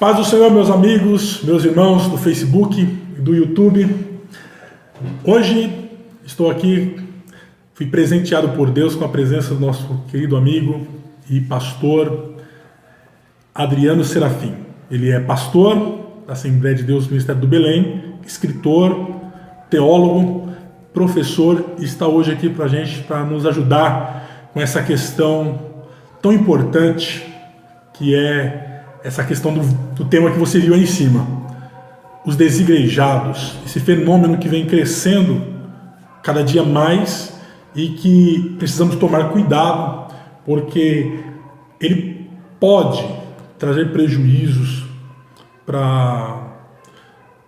Paz do Senhor, meus amigos, meus irmãos do Facebook e do YouTube. Hoje estou aqui, fui presenteado por Deus com a presença do nosso querido amigo e pastor Adriano Serafim. Ele é pastor da Assembleia de Deus do Ministério do Belém, escritor, teólogo, professor, e está hoje aqui para a gente, para nos ajudar com essa questão tão importante que é essa questão do tema que você viu aí em cima, os desigrejados, esse fenômeno que vem crescendo cada dia mais e que precisamos tomar cuidado, porque ele pode trazer prejuízos para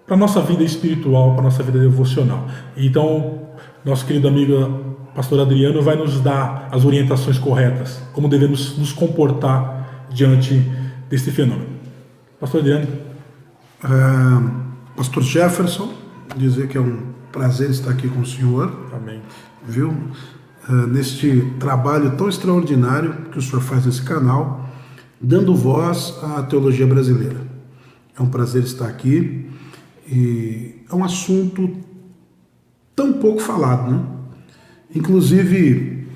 a nossa vida espiritual, para a nossa vida devocional. Então, nosso querido amigo pastor Adriano vai nos dar as orientações corretas, como devemos nos comportar diante desse fenômeno. Pastor Adriano. Pastor Jefferson, dizer que é um prazer estar aqui com o senhor. Amém. Viu? Neste trabalho tão extraordinário que o senhor faz nesse canal, dando voz à teologia brasileira. É um prazer estar aqui e é um assunto tão pouco falado, né? Inclusive,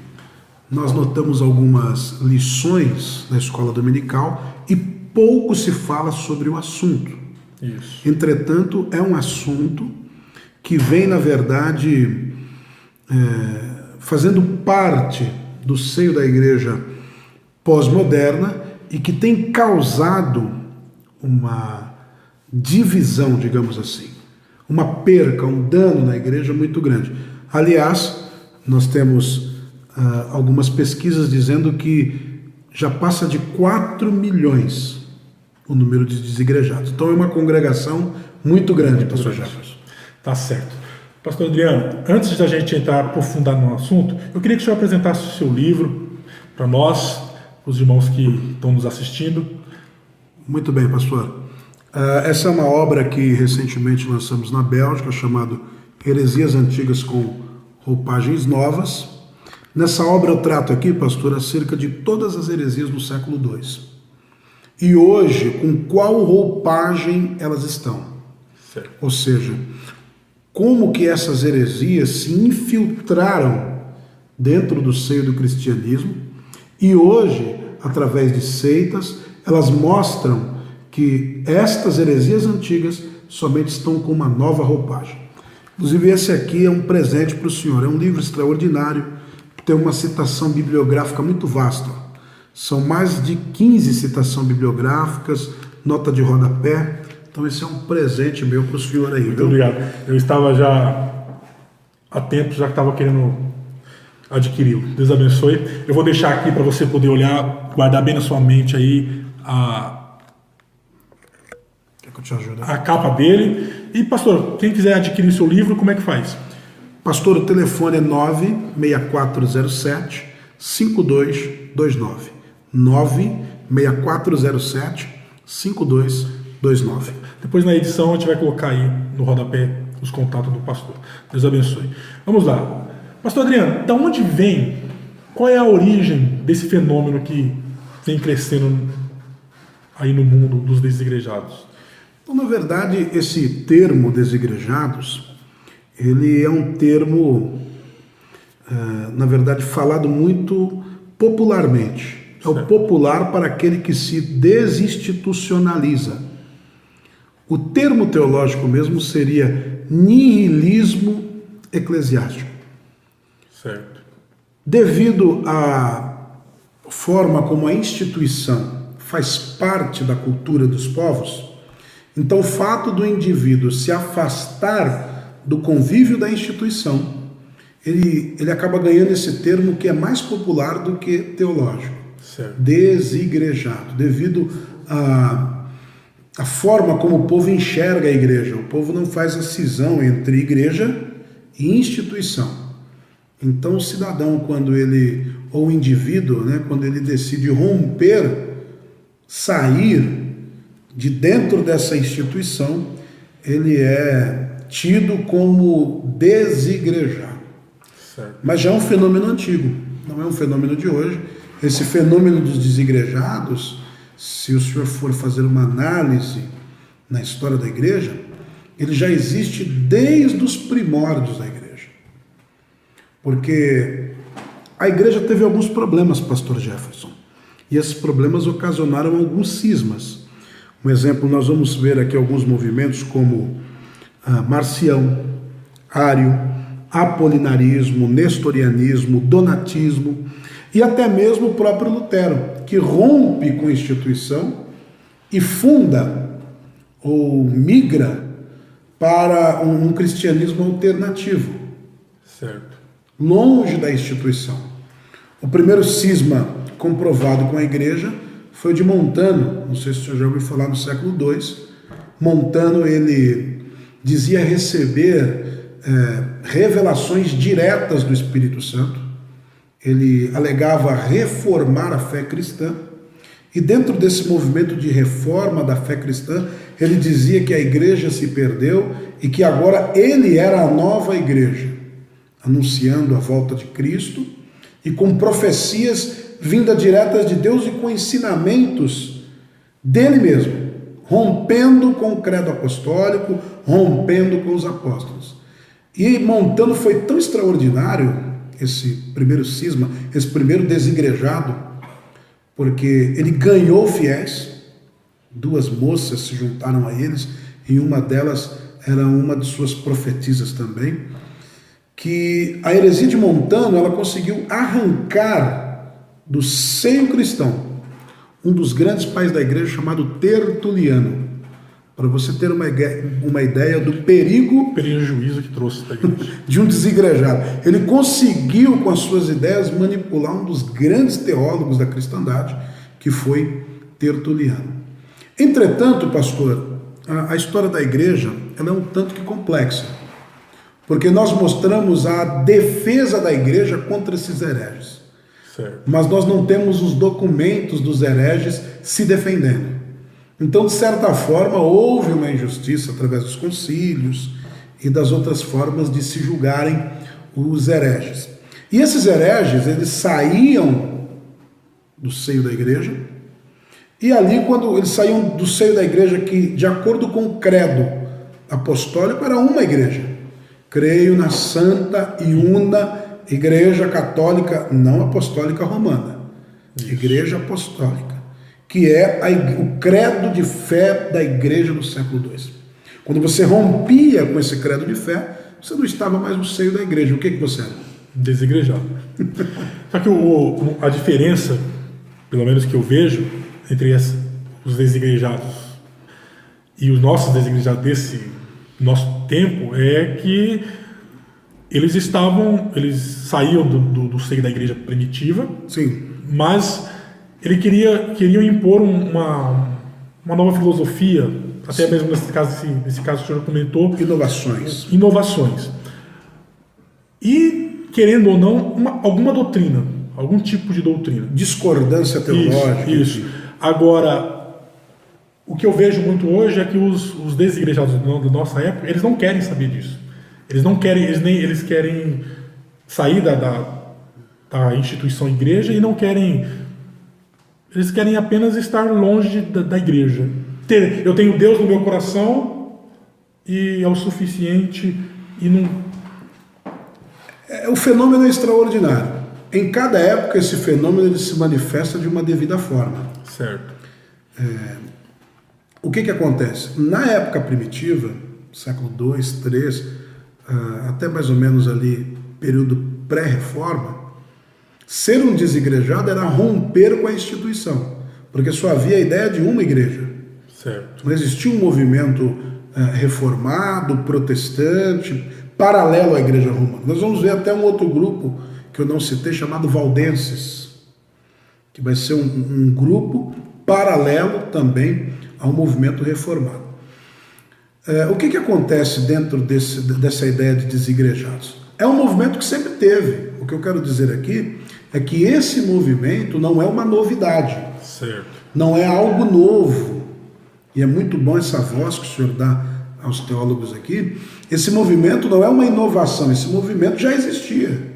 nós notamos algumas lições na escola dominical e pouco se fala sobre o assunto. Isso. Entretanto, é um assunto que vem, na verdade, fazendo parte do seio da igreja pós-moderna e que tem causado uma divisão, digamos assim, uma perca, um dano na igreja muito grande. Aliás, nós temos algumas pesquisas dizendo que já passa de 4 milhões o número de desigrejados. Então é uma congregação muito grande, pastor Jefferson. Tá certo. Pastor Adriano, antes da gente entrar aprofundar no assunto, eu queria que o senhor apresentasse o seu livro para nós, os irmãos que estão nos assistindo. Muito bem, pastor. Essa é uma obra que recentemente lançamos na Bélgica, chamado Heresias Antigas com Roupagens Novas. Nessa obra eu trato aqui, pastor, acerca de todas as heresias do século II. E hoje, com qual roupagem elas estão? Certo. Ou seja, como que essas heresias se infiltraram dentro do seio do cristianismo e hoje, através de seitas, elas mostram que estas heresias antigas somente estão com uma nova roupagem. Inclusive, esse aqui é um presente para o senhor. É um livro extraordinário, tem uma citação bibliográfica muito vasta. São mais de 15 citações bibliográficas, nota de rodapé. Então, esse é um presente meu para o senhor aí. Muito obrigado. Eu estava já há tempo, já estava querendo adquiri-lo. Deus abençoe. Eu vou deixar aqui para você poder olhar, guardar bem na sua mente aí a capa dele. E, pastor, quem quiser adquirir seu livro, como é que faz? Pastor, o telefone é 96407-5229. 96407-5229. Depois, na edição, a gente vai colocar aí no rodapé os contatos do pastor. Deus abençoe. Vamos lá. Pastor Adriano, da onde vem, qual é a origem desse fenômeno que vem crescendo aí no mundo dos desigrejados? Então, na verdade, esse termo desigrejados, ele é um termo, na verdade, falado muito popularmente. É o popular para aquele que se desinstitucionaliza. O termo teológico mesmo seria nihilismo eclesiástico. Certo. Devido à forma como a instituição faz parte da cultura dos povos, então o fato do indivíduo se afastar do convívio da instituição, ele acaba ganhando esse termo que é mais popular do que teológico. Certo. Desigrejado, devido à forma como o povo enxerga a igreja. O povo não faz a cisão entre igreja e instituição. Então o cidadão, ou o indivíduo, né, quando ele decide romper, sair de dentro dessa instituição, ele é tido como desigrejado. Certo. Mas já é um fenômeno antigo, não é um fenômeno de hoje. Esse fenômeno dos desigrejados se o senhor for fazer uma análise na história da igreja, ele já existe desde os primórdios da igreja. Porque a igreja teve alguns problemas, pastor Jefferson, e esses problemas ocasionaram alguns cismas. Um exemplo, nós vamos ver aqui alguns movimentos como Marcião, Ário, Apolinarismo, Nestorianismo, Donatismo e até mesmo o próprio Lutero, que rompe com a instituição e funda ou migra para um cristianismo alternativo, certo, longe da instituição. O primeiro cisma comprovado com a igreja foi o de Montano, não sei se o senhor já ouviu falar, no século II. Montano, ele dizia receber revelações diretas do Espírito Santo. Ele alegava reformar a fé cristã, e dentro desse movimento de reforma da fé cristã, ele dizia que a igreja se perdeu e que agora ele era a nova igreja, anunciando a volta de Cristo e com profecias vindas diretas de Deus e com ensinamentos dele mesmo, rompendo com o credo apostólico, rompendo com os apóstolos. E Montano foi tão extraordinário, esse primeiro cisma, esse primeiro desigrejado, porque ele ganhou fiéis. Duas moças se juntaram a eles, e uma delas era uma de suas profetisas também, que a heresia de Montano, ela conseguiu arrancar do seio cristão um dos grandes pais da igreja chamado Tertuliano, para você ter uma ideia do perigo, prejuízo que trouxe da igreja, de um desigrejado. Ele conseguiu, com as suas ideias, manipular um dos grandes teólogos da cristandade, que foi Tertuliano. Entretanto, pastor, a história da igreja, ela é um tanto que complexa, porque nós mostramos a defesa da igreja contra esses hereges. certo, Mas nós não temos os documentos dos hereges se defendendo. Então, de certa forma, houve uma injustiça através dos concílios e das outras formas de se julgarem os hereges. E esses hereges, eles saíam do seio da igreja, e ali, quando eles saíam do seio da igreja, que, de acordo com o credo apostólico, era uma igreja. Creio na santa e una Igreja Católica, não apostólica romana, Igreja Apostólica, que é o credo de fé da igreja do século II. Quando você rompia com esse credo de fé, você não estava mais no seio da igreja. O que você era? Desigrejado. Só que a diferença, pelo menos que eu vejo, entre os desigrejados e os nossos desigrejados desse nosso tempo é que eles saíam do seio da igreja primitiva. Sim. Mas ele queriam impor uma nova filosofia, até Sim. mesmo nesse caso que o senhor comentou. Inovações. E, querendo ou não, alguma doutrina, algum tipo de doutrina. Discordância teológica. Isso. Agora, o que eu vejo muito hoje é que os desigrejados da nossa época, eles não querem saber disso. Eles querem sair da instituição igreja e não querem. Eles querem apenas estar longe da igreja. Eu tenho Deus no meu coração e é o suficiente e não. O fenômeno é extraordinário. Em cada época esse fenômeno ele se manifesta de uma devida forma. Certo. O que acontece? Na época primitiva, século II, III, até mais ou menos ali, período pré-reforma, ser um desigrejado era romper com a instituição, porque só havia a ideia de uma igreja. Certo. Não existia um movimento reformado, protestante, paralelo à igreja romana. Nós vamos ver até um outro grupo que eu não citei, chamado Valdenses, que vai ser um grupo paralelo também ao movimento reformado. O que acontece dentro dessa ideia de desigrejados? É um movimento que sempre teve. O que eu quero dizer aqui é que esse movimento não é uma novidade. Certo. Não é algo novo. E é muito bom essa voz que o senhor dá aos teólogos aqui. Esse movimento não é uma inovação, esse movimento já existia.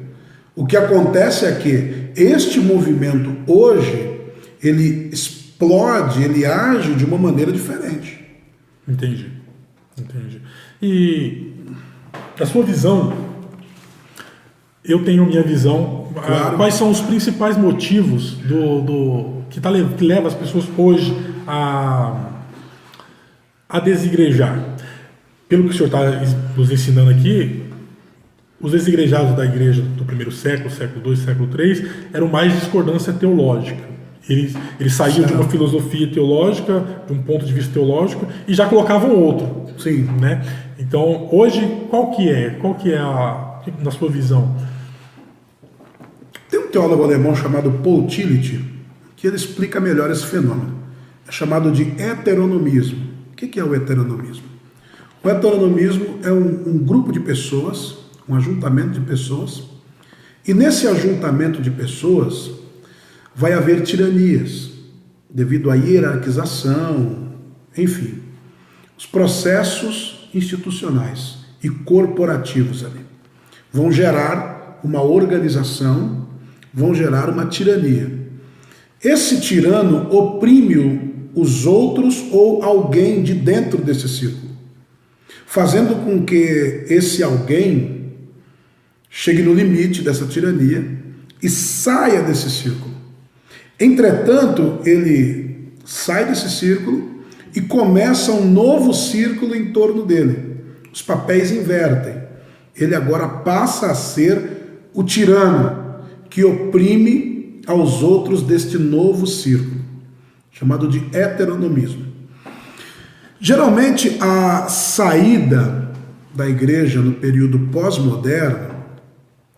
O que acontece é que este movimento hoje, ele explode, ele age de uma maneira diferente. Entendi. E a sua visão, eu tenho minha visão. Claro. Quais são os principais motivos que leva as pessoas hoje a desigrejar? Pelo que o senhor está nos ensinando aqui, os desigrejados da igreja do primeiro século, século II, século III, eram mais discordância teológica. Eles saíam de uma filosofia teológica, de um ponto de vista teológico, e já colocavam outro. Sim. Né? Então, hoje, qual que é na sua visão? Tem um teólogo alemão chamado Paul Tillich, que ele explica melhor esse fenômeno. É chamado de heteronomismo. O que é o heteronomismo? O heteronomismo é um grupo de pessoas, um ajuntamento de pessoas, e nesse ajuntamento de pessoas vai haver tiranias, devido à hierarquização, enfim, os processos institucionais e corporativos ali vão gerar uma organização, vão gerar uma tirania. Esse tirano oprime os outros ou alguém de dentro desse círculo, fazendo com que esse alguém chegue no limite dessa tirania e saia desse círculo. Entretanto, ele sai desse círculo e começa um novo círculo em torno dele. Os papéis invertem. Ele agora passa a ser o tirano que oprime aos outros deste novo círculo, chamado de heteronomismo. Geralmente, a saída da igreja no período pós-moderno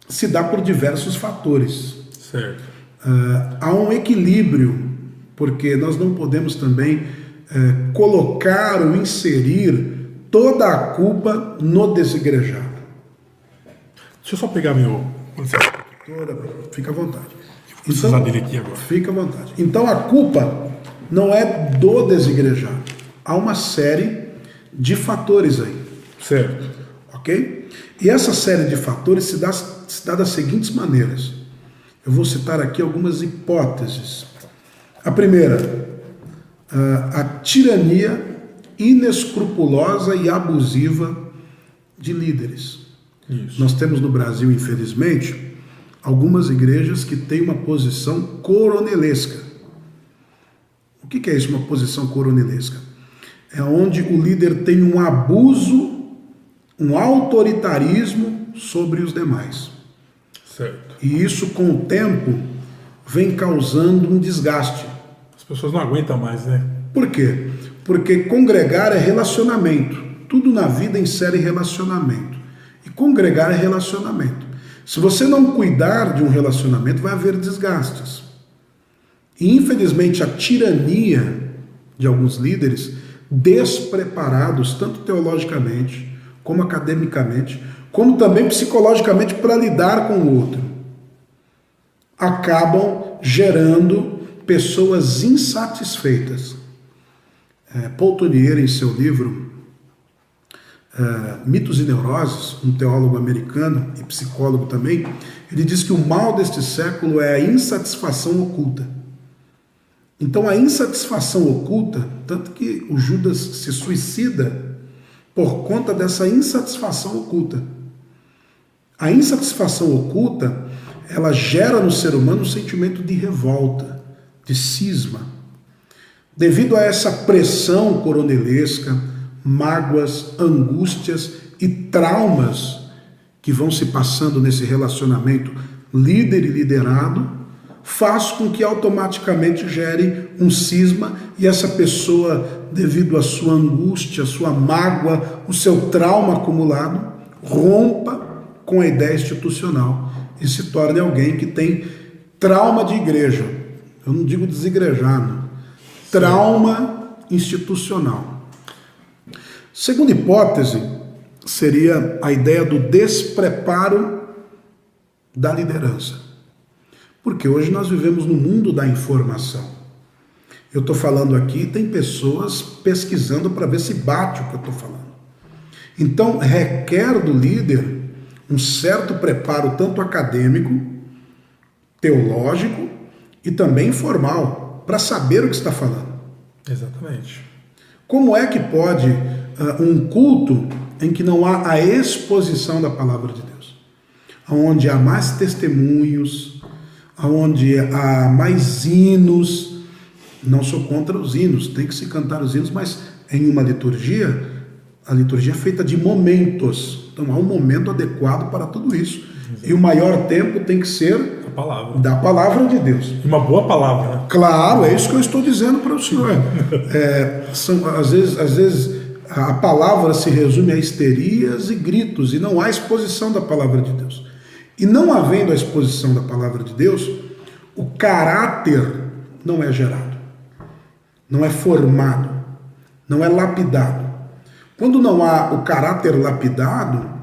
se dá por diversos fatores. Certo. Há um equilíbrio, porque nós não podemos também colocar ou inserir toda a culpa no desigrejado. Deixa eu só pegar meu... Fica à vontade. Vou precisar dele aqui agora. Fica à vontade. Então a culpa não é do desigrejado. Há uma série de fatores aí. Certo. Ok? E essa série de fatores se dá das seguintes maneiras. Eu vou citar aqui algumas hipóteses. A primeira, a tirania inescrupulosa e abusiva de líderes. Isso. Nós temos no Brasil, infelizmente, algumas igrejas que têm uma posição coronelesca. O que é isso, uma posição coronelesca? É onde o líder tem um abuso, um autoritarismo sobre os demais. Certo. E isso, com o tempo, vem causando um desgaste. As pessoas não aguentam mais, né? Por quê? Porque congregar é relacionamento. Tudo na vida insere relacionamento. E congregar é relacionamento. Se você não cuidar de um relacionamento, vai haver desgastes. E, infelizmente, a tirania de alguns líderes, despreparados, tanto teologicamente, como academicamente, como também psicologicamente para lidar com o outro, acabam gerando pessoas insatisfeitas. Paul Tournier, em seu livro Mitos e Neuroses, um teólogo americano e psicólogo também, ele diz que o mal deste século é a insatisfação oculta. Então a insatisfação oculta, tanto que o Judas se suicida por conta dessa insatisfação oculta. A insatisfação oculta, ela gera no ser humano um sentimento de revolta, de cisma. Devido a essa pressão coronelesca, mágoas, angústias e traumas que vão se passando nesse relacionamento líder e liderado, faz com que automaticamente gere um cisma e essa pessoa, devido à sua angústia, à sua mágoa, o seu trauma acumulado, rompa com a ideia institucional e se torne alguém que tem trauma de igreja. Eu não digo desigrejado, trauma institucional. Segunda hipótese seria a ideia do despreparo da liderança. Porque hoje nós vivemos no mundo da informação. Eu estou falando aqui, tem pessoas pesquisando para ver se bate o que eu estou falando. Então, requer do líder um certo preparo, tanto acadêmico, teológico e também formal. para saber o que está falando. Exatamente. Como é que pode um culto em que não há a exposição da palavra de Deus? Onde há mais testemunhos, onde há mais hinos. Não sou contra os hinos, tem que se cantar os hinos, mas em uma liturgia, a liturgia é feita de momentos. Então há um momento adequado para tudo isso. Exato. E o maior tempo tem que ser a palavra. Da palavra de Deus. E uma boa palavra, né? Claro, é isso que eu estou dizendo para o senhor. Às vezes a palavra se resume a histerias e gritos, e não há exposição da palavra de Deus. E não havendo a exposição da palavra de Deus, o caráter não é gerado, não é formado, não é lapidado. Quando não há o caráter lapidado,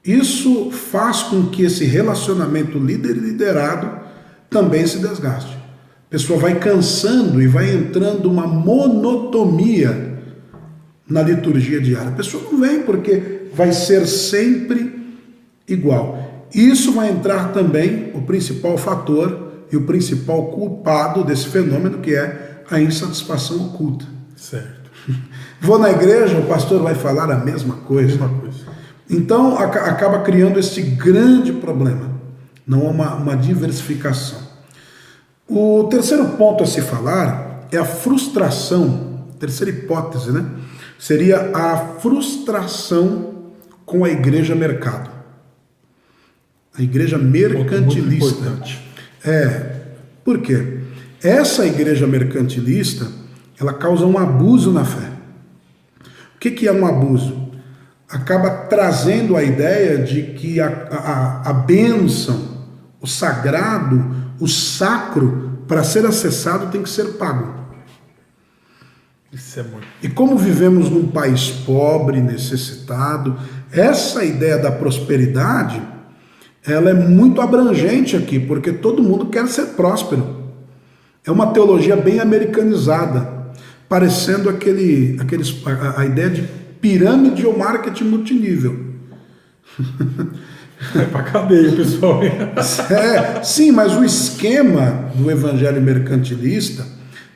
isso faz com que esse relacionamento líder e liderado também se desgaste. A pessoa vai cansando e vai entrando uma monotonia na liturgia diária. A pessoa não vem porque vai ser sempre igual. Isso vai entrar também o principal fator e o principal culpado desse fenômeno, que é a insatisfação oculta. Certo. Vou na igreja, o pastor vai falar a mesma coisa. Então acaba criando esse grande problema. Não há uma diversificação. O terceiro ponto a se falar é a frustração. Terceira hipótese, né? Seria a frustração com a igreja mercado. A igreja mercantilista. Por quê? Essa igreja mercantilista, ela causa um abuso na fé. O que é um abuso? Acaba trazendo a ideia de que a bênção, o sagrado, o sacro, para ser acessado tem que ser pago. Isso é muito... E como vivemos num país pobre, necessitado, essa ideia da prosperidade, ela é muito abrangente aqui, porque todo mundo quer ser próspero. É uma teologia bem americanizada, parecendo a ideia de pirâmide ou marketing multinível. É para cadeia, pessoal. Sim, mas o esquema do evangelho mercantilista,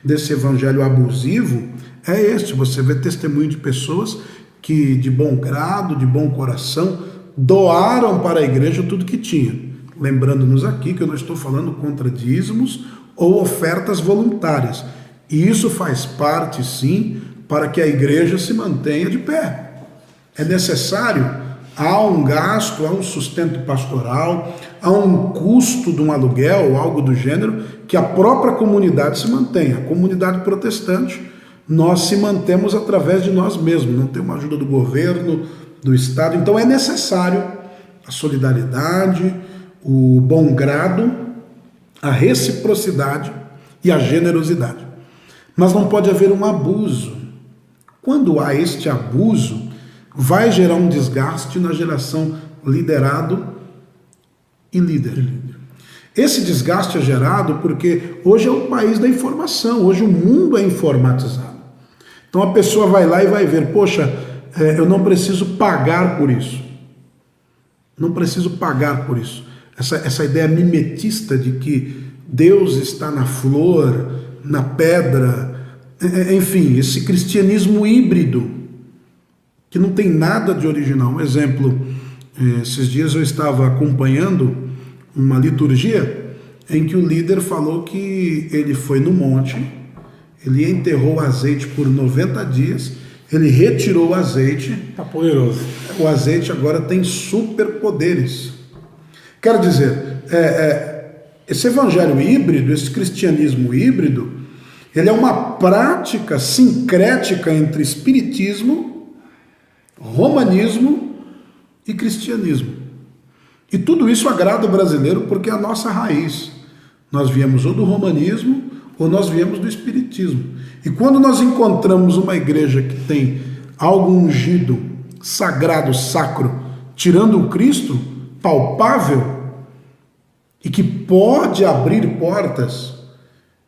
desse evangelho abusivo, é este. Você vê testemunho de pessoas que, de bom grado, de bom coração, doaram para a igreja tudo que tinha. Lembrando-nos aqui que eu não estou falando contra dízimos ou ofertas voluntárias. E isso faz parte, sim, para que a igreja se mantenha de pé. É necessário, há um gasto, há um sustento pastoral, há um custo de um aluguel ou algo do gênero, que a própria comunidade se mantenha. A comunidade protestante, nós se mantemos através de nós mesmos, não tem uma ajuda do governo, do Estado. Então é necessário a solidariedade, o bom grado, a reciprocidade e a generosidade. Mas não pode haver um abuso. Quando há este abuso, vai gerar um desgaste na geração liderado e líder. Esse desgaste é gerado porque hoje é o país da informação, hoje o mundo é informatizado. Então a pessoa vai lá e vai ver, poxa, eu não preciso pagar por isso. Não preciso pagar por isso. Essa ideia mimetista de que Deus está na flor, na pedra, enfim, esse cristianismo híbrido, que não tem nada de original. Um exemplo, esses dias eu estava acompanhando uma liturgia em que o líder falou que ele foi no monte, ele enterrou o azeite por 90 dias, ele retirou o azeite. Está poderoso. O azeite agora tem superpoderes. Quero dizer, esse evangelho híbrido, esse cristianismo híbrido, ele é uma prática sincrética entre espiritismo, romanismo e cristianismo. E tudo isso agrada o brasileiro porque é a nossa raiz. Nós viemos ou do romanismo ou nós viemos do espiritismo. E quando nós encontramos uma igreja que tem algo ungido, sagrado, sacro, tirando o Cristo, palpável, e que pode abrir portas,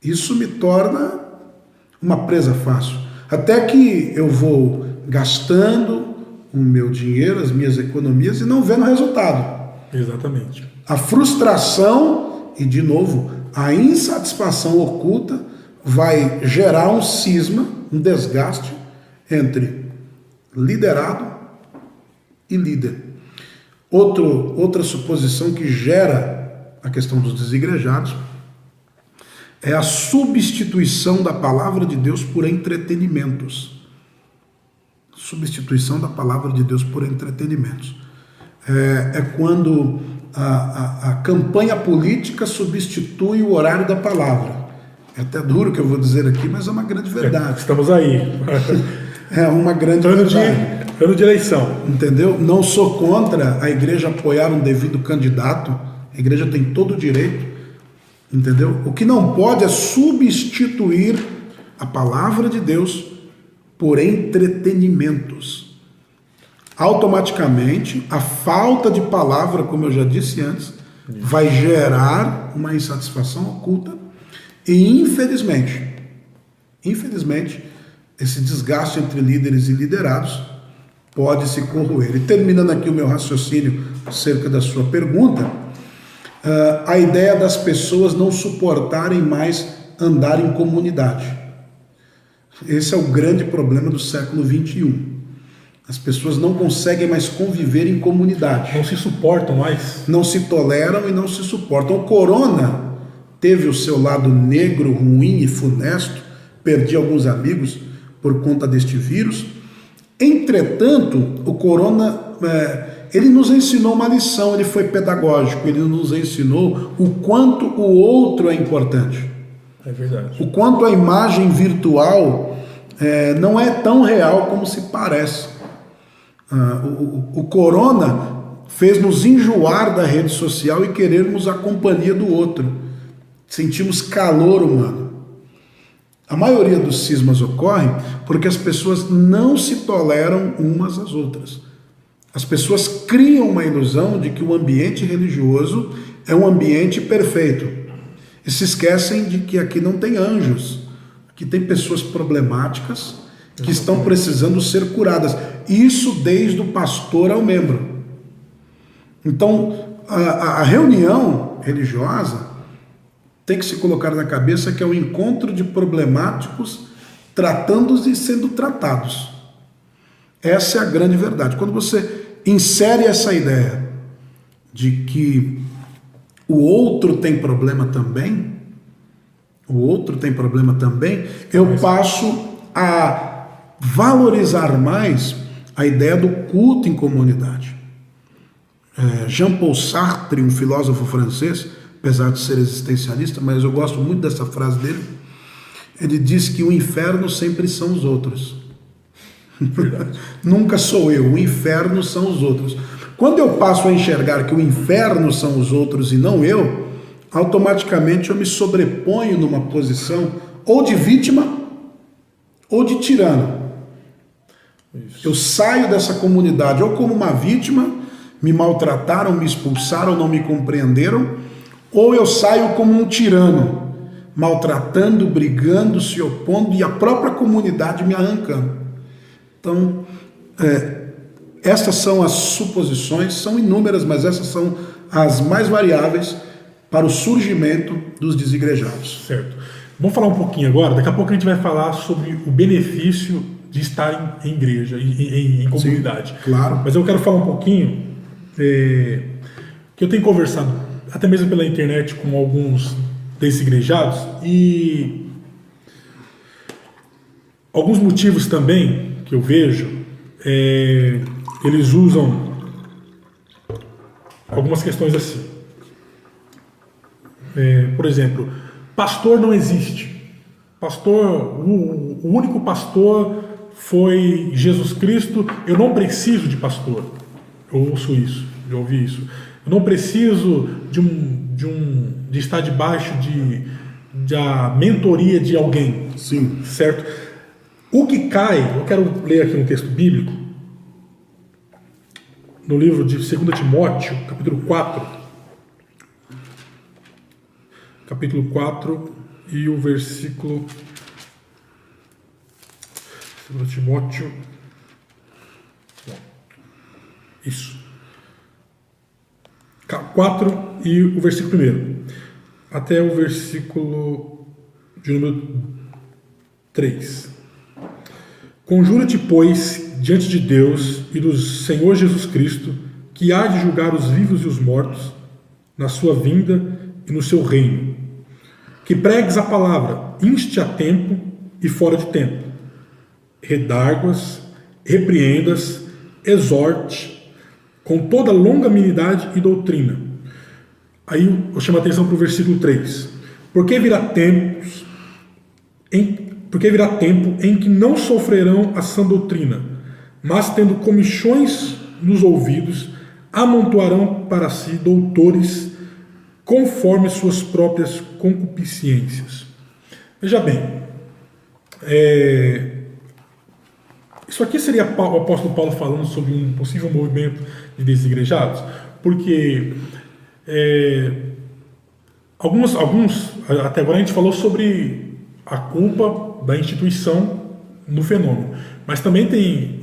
isso me torna uma presa fácil. Até que eu vou gastando o meu dinheiro, as minhas economias e não vendo resultado. Exatamente. A frustração e, de novo, a insatisfação oculta vai gerar um cisma, um desgaste entre liderado e líder. Outra suposição que gera a questão dos desigrejados é a substituição da palavra de Deus por entretenimentos. Substituição da palavra de Deus por entretenimentos. É quando a campanha política substitui o horário da palavra. É até duro o que eu vou dizer aqui, mas é uma grande verdade. Estamos aí. É uma grande verdade. Ano de eleição. Entendeu? Não sou contra a igreja apoiar um devido candidato. A igreja tem todo o direito. Entendeu? O que não pode é substituir a palavra de Deus por entretenimentos. Automaticamente, a falta de palavra, como eu já disse antes, vai gerar uma insatisfação oculta e, infelizmente, esse desgaste entre líderes e liderados pode se corroer. E terminando aqui o meu raciocínio acerca da sua pergunta, a ideia das pessoas não suportarem mais andar em comunidade. Esse é o grande problema do século XXI. As pessoas não conseguem mais conviver em comunidade. Não se suportam mais. Não se toleram e não se suportam. O corona teve o seu lado negro, ruim e funesto. Perdi alguns amigos por conta deste vírus. Entretanto, o corona, ele nos ensinou uma lição, ele foi pedagógico, ele nos ensinou o quanto o outro é importante. É verdade. O quanto a imagem virtual não é tão real como se parece. O corona fez nos enjoar da rede social e querermos a companhia do outro. Sentimos calor humano. A maioria dos cismas ocorre porque as pessoas não se toleram umas às outras. As pessoas criam uma ilusão de que o ambiente religioso é um ambiente perfeito. E se esquecem de que aqui não tem anjos. Aqui tem pessoas problemáticas que estão precisando ser curadas. Isso desde o pastor ao membro. Então, a reunião religiosa tem que se colocar na cabeça que é um encontro de problemáticos tratando-os e sendo tratados. Essa é a grande verdade. Quando você insere essa ideia de que o outro tem problema também, eu passo a valorizar mais a ideia do culto em comunidade. Jean-Paul Sartre, um filósofo francês, apesar de ser existencialista, mas eu gosto muito dessa frase dele, ele diz que o inferno sempre são os outros. Nunca sou eu, o inferno são os outros. Quando eu passo a enxergar que o inferno são os outros e não eu, automaticamente eu me sobreponho numa posição ou de vítima ou de tirano. Isso. Eu saio dessa comunidade ou como uma vítima, me maltrataram, me expulsaram, não me compreenderam, ou eu saio como um tirano, maltratando, brigando, se opondo e a própria comunidade me arrancando. Então, essas são as suposições, são inúmeras, mas essas são as mais variáveis para o surgimento dos desigrejados. Certo. Vamos falar um pouquinho agora, daqui a pouco a gente vai falar sobre o benefício de estar em igreja, em comunidade. Sim, claro. Mas eu quero falar um pouquinho, que eu tenho conversado, até mesmo pela internet, com alguns desigrejados, e alguns motivos também que eu vejo, eles usam algumas questões assim. Por exemplo, pastor não existe. Pastor, o único pastor foi Jesus Cristo. Eu não preciso de pastor. Eu ouço isso, eu ouvi isso. Eu não preciso de estar debaixo da mentoria de alguém. Sim. Certo? O que cai, eu quero ler aqui um texto bíblico, no livro de 2 Timóteo, capítulo 4. Capítulo 4 e o versículo 2 Timóteo. Isso. 4 e o versículo 1. Até o versículo de número 3. Conjura-te, pois, diante de Deus e do Senhor Jesus Cristo, que há de julgar os vivos e os mortos, na sua vinda e no seu reino. Que pregues a palavra, inste a tempo e fora de tempo. Redarguas, repreendas, exorte, com toda longanimidade e doutrina. Aí eu chamo a atenção para o versículo 3. Porque virá tempo em que não sofrerão a sã doutrina, mas tendo comichões nos ouvidos, amontoarão para si doutores conforme suas próprias concupiscências. Veja bem, isso aqui seria o apóstolo Paulo falando sobre um possível movimento de desigrejados, porque alguns até agora a gente falou sobre a culpa da instituição no fenômeno, mas também tem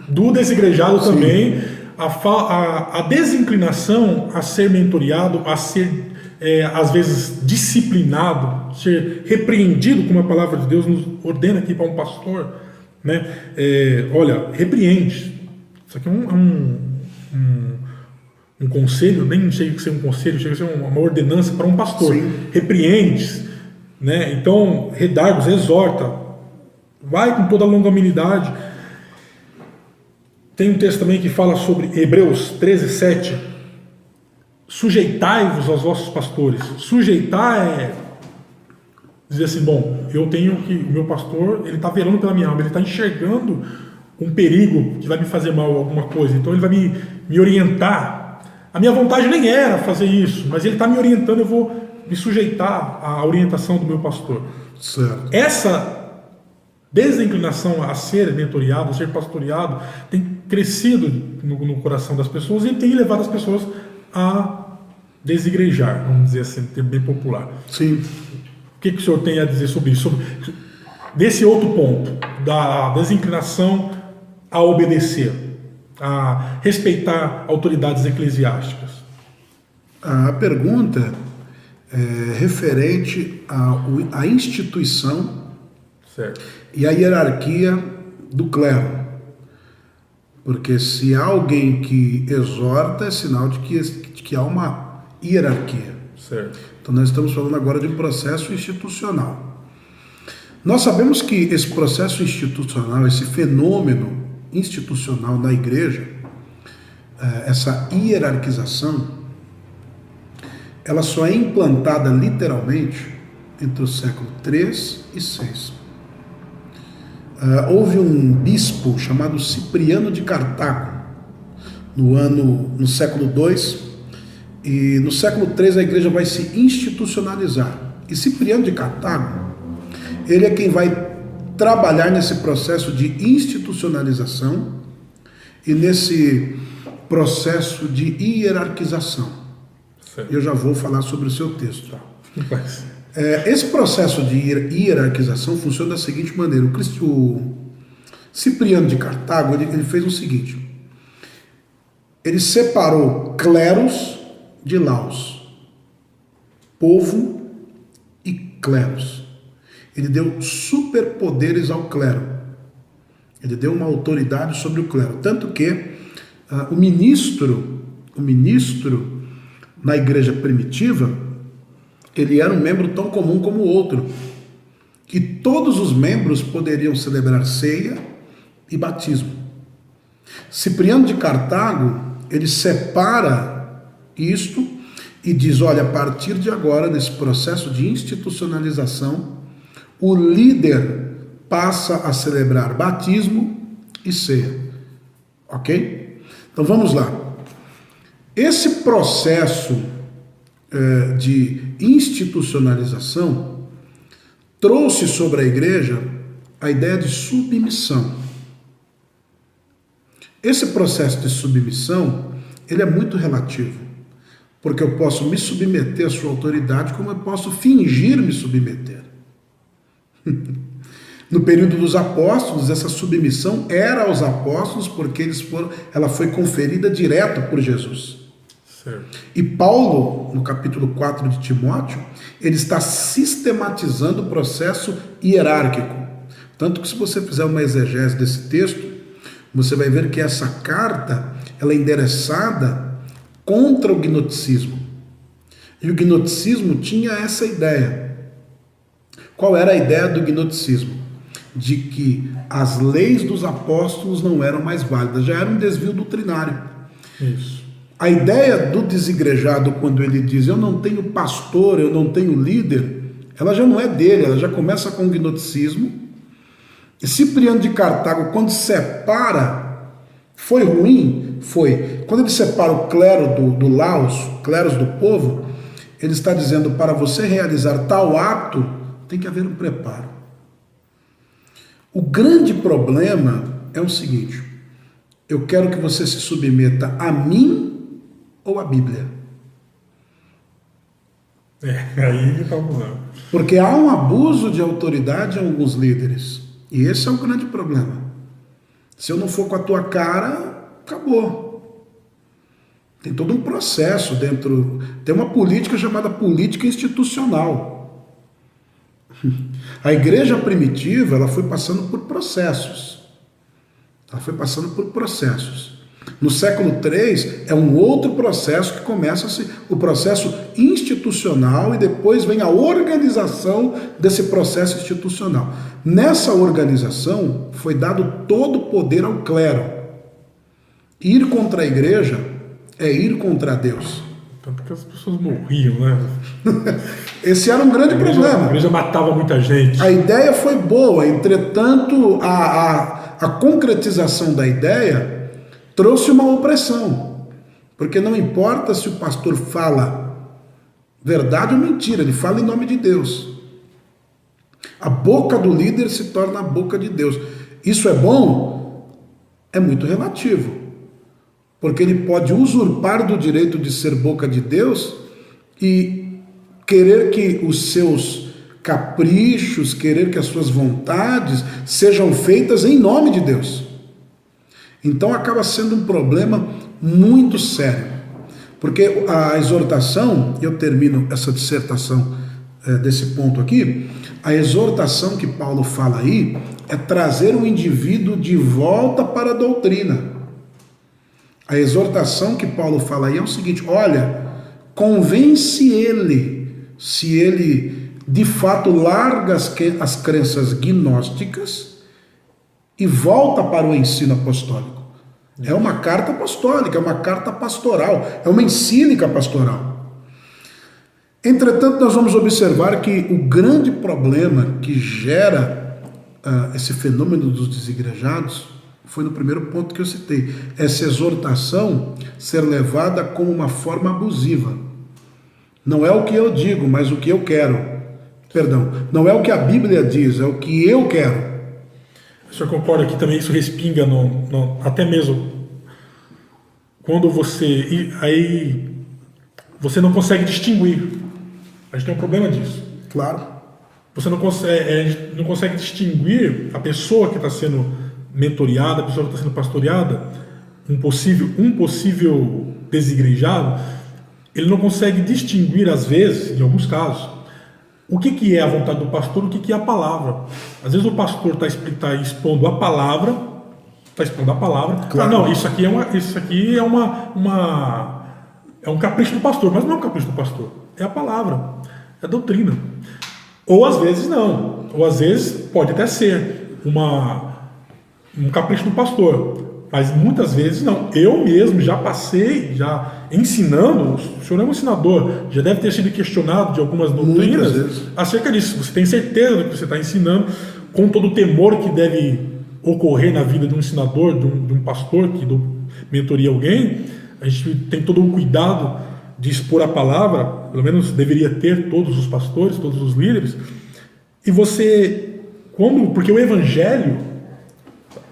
do desigrejado. Sim. Também a desinclinação a ser mentoreado, a ser às vezes disciplinado, ser repreendido, como a palavra de Deus nos ordena aqui para um pastor, né? Olha, repreende. Isso aqui é um conselho, nem chega a ser um conselho, chega a ser uma ordenança para um pastor. Sim. Repreende, né? Então, redargos, exorta, vai com toda a longanimidade. Tem um texto também que fala sobre Hebreus 13:7. Sujeitai-vos aos vossos pastores. Sujeitar é dizer assim, bom, eu tenho que, o meu pastor, ele está velando pela minha alma, ele está enxergando um perigo que vai me fazer mal, alguma coisa, então ele vai me orientar. A minha vontade nem era fazer isso, mas ele está me orientando, eu vou me sujeitar à orientação do meu pastor. Certo. Essa desinclinação a ser mentoreado, a ser pastoreado, tem crescido no coração das pessoas e tem levado as pessoas a desigrejar, vamos dizer assim, termo bem popular. Sim. O que o senhor tem a dizer sobre isso? Desse outro ponto, da desinclinação a obedecer, a respeitar autoridades eclesiásticas. A pergunta é referente à instituição, certo, e a hierarquia do clero. Porque se há alguém que exorta, é sinal de que há uma hierarquia. Certo. Então nós estamos falando agora de um processo institucional. Nós sabemos que esse processo institucional, esse fenômeno institucional na igreja, essa hierarquização, ela só é implantada literalmente entre o século 3 e 6. Houve um bispo chamado Cipriano de Cartago no século 2, e no século 3 a igreja vai se institucionalizar. E Cipriano de Cartago, ele é quem vai trabalhar nesse processo de institucionalização e nesse processo de hierarquização. Certo. Eu já vou falar sobre o seu texto. Esse processo de hierarquização funciona da seguinte maneira. O Cipriano de Cartago ele fez o seguinte: ele separou cleros de laus, povo e cleros. Ele deu superpoderes ao clero. Ele deu uma autoridade sobre o clero. Tanto que o ministro na igreja primitiva, ele era um membro tão comum como o outro. E todos os membros poderiam celebrar ceia e batismo. Cipriano de Cartago, ele separa isto e diz, olha, a partir de agora, nesse processo de institucionalização, o líder passa a celebrar batismo e ceia. Ok? Então vamos lá. Esse processo de institucionalização trouxe sobre a igreja a ideia de submissão. Esse processo de submissão, ele é muito relativo, porque eu posso me submeter à sua autoridade, como eu posso fingir me submeter. No período dos apóstolos, essa submissão era aos apóstolos, porque ela foi conferida direto por Jesus. Certo. E Paulo, no capítulo 4 de Timóteo, ele está sistematizando o processo hierárquico. Tanto que se você fizer uma exegese desse texto, você vai ver que essa carta ela é endereçada contra o gnosticismo. E o gnosticismo tinha essa ideia. Qual era a ideia do gnosticismo? De que as leis dos apóstolos não eram mais válidas, já era um desvio doutrinário. Isso. A ideia do desigrejado, quando ele diz eu não tenho pastor, eu não tenho líder, ela já não é dele, ela já começa com o gnosticismo. E Cipriano de Cartago, quando separa, foi ruim? Foi. Quando ele separa o clero do laos, cleros do povo, ele está dizendo, para você realizar tal ato, tem que haver um preparo. O grande problema é o seguinte, eu quero que você se submeta a mim ou a Bíblia. Aí está o problema. Porque há um abuso de autoridade em alguns líderes. E esse é o grande problema. Se eu não for com a tua cara, acabou. Tem todo um processo dentro. Tem uma política chamada política institucional. A igreja primitiva, ela foi passando por processos. Ela foi passando por processos. No século III é um outro processo que começa o processo institucional e depois vem a organização desse processo institucional. Nessa organização foi dado todo o poder ao clero. Ir contra a igreja é ir contra Deus. Tanto que as pessoas morriam, né? Esse era um grande problema. A igreja matava muita gente. A ideia foi boa, entretanto a concretização da ideia trouxe uma opressão, porque não importa se o pastor fala verdade ou mentira, ele fala em nome de Deus. A boca do líder se torna a boca de Deus. Isso é bom? É muito relativo, porque ele pode usurpar do direito de ser boca de Deus e querer que os seus caprichos, querer que as suas vontades sejam feitas em nome de Deus. Então acaba sendo um problema muito sério, porque a exortação, eu termino essa dissertação desse ponto aqui, a exortação que Paulo fala aí é trazer o indivíduo de volta para a doutrina. A exortação que Paulo fala aí é o seguinte, olha, convence ele, se ele de fato larga as crenças gnósticas e volta para o ensino apostólico. É uma carta apostólica, é uma carta pastoral, é uma encíclica pastoral. Entretanto, nós vamos observar que o grande problema que gera esse fenômeno dos desigrejados foi no primeiro ponto que eu citei. Essa exortação ser levada como uma forma abusiva. Não é o que eu digo, mas o que eu quero. Perdão, não é o que a Bíblia diz, é o que eu quero. O senhor concorda que também isso respinga até mesmo quando você... Aí você não consegue distinguir. A gente tem um problema disso. Claro. Você não consegue distinguir a pessoa que está sendo mentoreada, a pessoa que está sendo pastoreada, um possível desigrejado, ele não consegue distinguir, às vezes, em alguns casos, o que é a vontade do pastor, o que é a palavra. Às vezes o pastor está expondo a palavra, Claro. Não, isso aqui é um capricho do pastor, mas não é um capricho do pastor, é a palavra, é a doutrina. Ou às vezes não, ou às vezes pode até ser um capricho do pastor, mas muitas vezes não. Eu mesmo já passei, já ensinando, o senhor é um ensinador, já deve ter sido questionado de algumas doutrinas acerca disso. Você tem certeza do que você está ensinando, com todo o temor que deve ocorrer na vida de um ensinador, de um pastor que mentoria alguém. A gente tem todo o cuidado de expor a palavra, pelo menos deveria ter todos os pastores, todos os líderes. E você, porque o evangelho,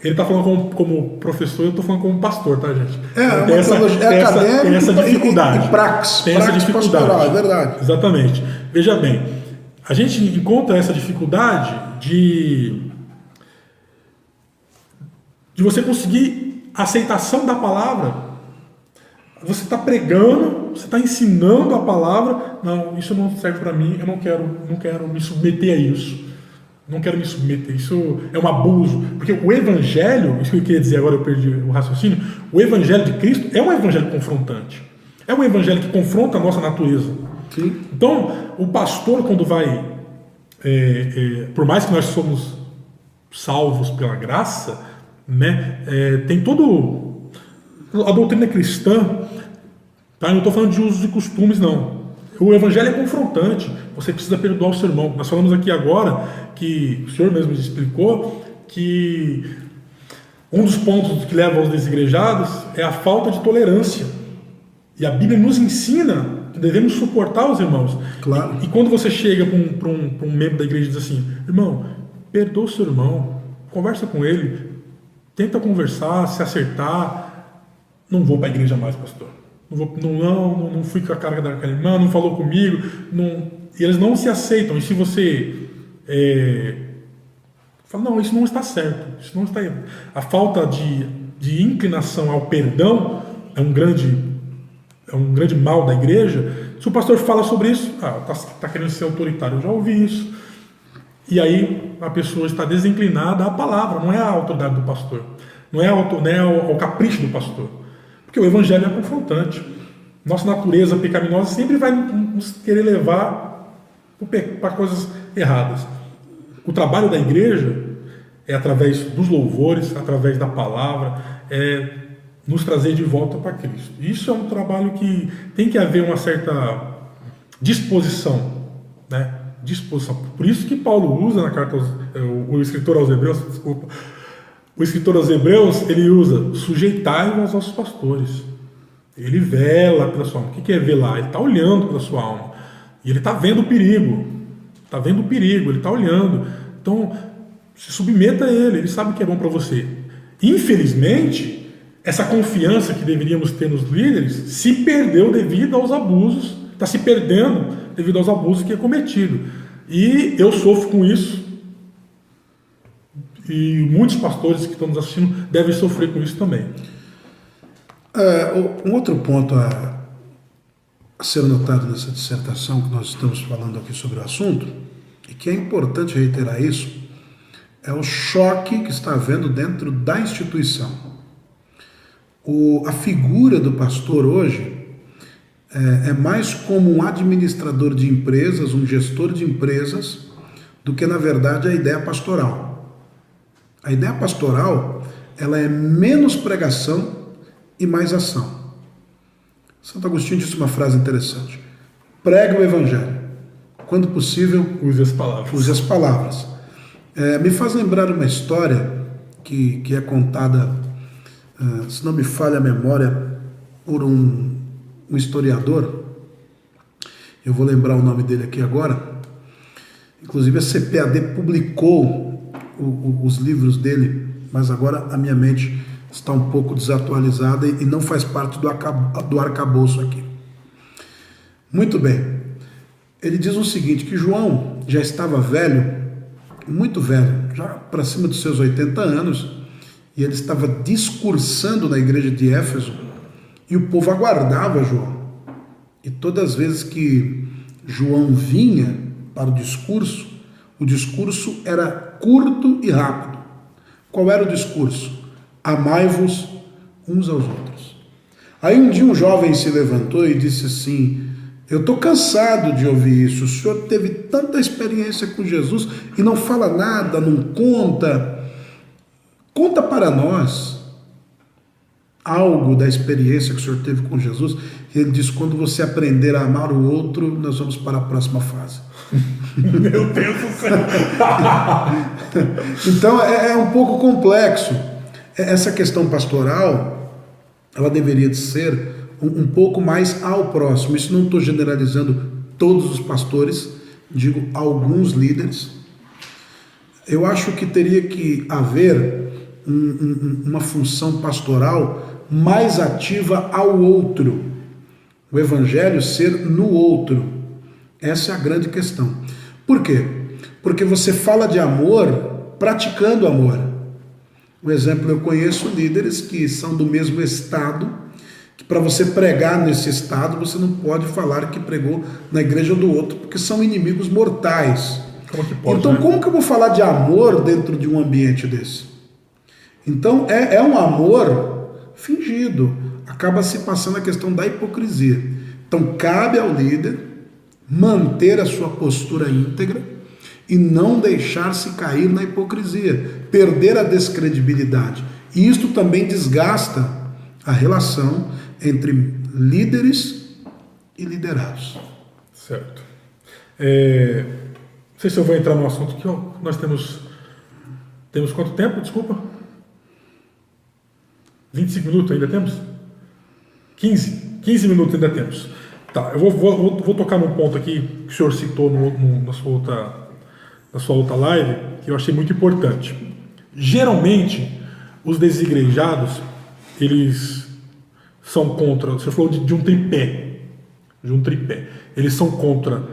ele está falando como professor, eu estou falando como pastor, tá, gente? Tem essa dificuldade. E praxis essa dificuldade. Pastoral, é verdade. Exatamente. Veja bem, a gente encontra essa dificuldade de você conseguir a aceitação da palavra. Você está pregando, você está ensinando a palavra. Não, isso não serve para mim, eu não quero me submeter a isso. Não quero me submeter, isso é um abuso. Porque o evangelho, isso que eu queria dizer agora, eu perdi o raciocínio, o evangelho de Cristo é um evangelho confrontante. É um evangelho que confronta a nossa natureza. Sim. Então, o pastor, quando vai, por mais que nós somos salvos pela graça, né, tem todo a doutrina cristã, tá? Eu não estou falando de usos e costumes, não. O evangelho é confrontante. Você precisa perdoar o seu irmão. Nós falamos aqui agora que o senhor mesmo explicou que um dos pontos que leva aos desigrejados é a falta de tolerância. E a Bíblia nos ensina que devemos suportar os irmãos. Claro. E quando você chega para um membro da igreja e diz assim: irmão, perdoa o seu irmão, conversa com ele, tenta conversar, se acertar. Não vou para a igreja mais, pastor. Não fui com a carga daquela irmã, não falou comigo. E eles não se aceitam. E se você fala, não, isso não está certo, isso não está. A falta de inclinação ao perdão é um grande mal da igreja. Se o pastor fala sobre isso, está querendo ser autoritário, eu já ouvi isso. E aí a pessoa está desinclinada à palavra, não é a autoridade do pastor, não é ao capricho do pastor. Porque o evangelho é confrontante. Nossa natureza pecaminosa sempre vai nos querer levar para coisas erradas. O trabalho da igreja é através dos louvores, através da palavra, nos trazer de volta para Cristo. Isso é um trabalho que tem que haver uma certa disposição, né? Disposição. Por isso que Paulo usa na carta o escritor aos Hebreus, ele usa: sujeitai-vos aos vossos pastores. Ele vela pela sua alma. O que é velar? Ele está olhando pela sua alma. E ele está vendo o perigo. Ele está olhando. Então, se submeta a ele sabe o que é bom para você. Infelizmente, essa confiança que deveríamos ter nos líderes se perdeu devido aos abusos, está se perdendo devido aos abusos que é cometido. E eu sofro com isso. E muitos pastores que estão nos assistindo devem sofrer com isso também. Um outro ponto a ser notado nessa dissertação que nós estamos falando aqui sobre o assunto, e que é importante reiterar isso, é o choque que está havendo dentro da instituição. A figura do pastor hoje é mais como um administrador de empresas, um gestor de empresas, do que, na verdade, a ideia pastoral. A ideia pastoral, ela é menos pregação e mais ação. Santo Agostinho disse uma frase interessante: pregue o evangelho. Quando possível, use as palavras. Use as palavras. Me faz lembrar uma história que é contada, se não me falha a memória, por um historiador. Eu vou lembrar o nome dele aqui agora. Inclusive a CPAD publicou os livros dele, mas agora a minha mente está um pouco desatualizada e não faz parte do arcabouço aqui. Muito bem. Ele diz o seguinte, que João já estava velho, muito velho, já para cima dos seus 80 anos, e ele estava discursando na igreja de Éfeso, e o povo aguardava João. E todas as vezes que João vinha para o discurso era curto e rápido. Qual era o discurso? Amai-vos uns aos outros. Aí um dia um jovem se levantou e disse assim: eu estou cansado de ouvir isso, o senhor teve tanta experiência com Jesus e não fala nada, não conta para nós algo da experiência que o senhor teve com Jesus. E ele disse: quando você aprender a amar o outro, nós vamos para a próxima fase. Meu Deus do céu! Então é um pouco complexo. Essa questão pastoral, ela deveria de ser um pouco mais ao próximo. Isso não estou generalizando todos os pastores, digo alguns líderes. Eu acho que teria que haver uma função pastoral mais ativa ao outro. O evangelho ser no outro. Essa é a grande questão. Por quê? Porque você fala de amor praticando amor. Por exemplo, eu conheço líderes que são do mesmo estado, que para você pregar nesse estado, você não pode falar que pregou na igreja do outro, porque são inimigos mortais. Como que pode, então, né? como que eu vou falar de amor dentro de um ambiente desse? Então, é um amor fingido. Acaba se passando a questão da hipocrisia. Então, cabe ao líder manter a sua postura íntegra e não deixar-se cair na hipocrisia, perder a descredibilidade. E isto também desgasta a relação entre líderes e liderados. Certo. Não sei se eu vou entrar no assunto aqui. Nós temos quanto tempo? Desculpa. 25 minutos ainda temos? 15 minutos ainda temos. Tá, eu vou tocar num ponto aqui que o senhor citou na sua outra live, que eu achei muito importante. Geralmente, os desigrejados, eles são contra, você falou de um tripé, eles são contra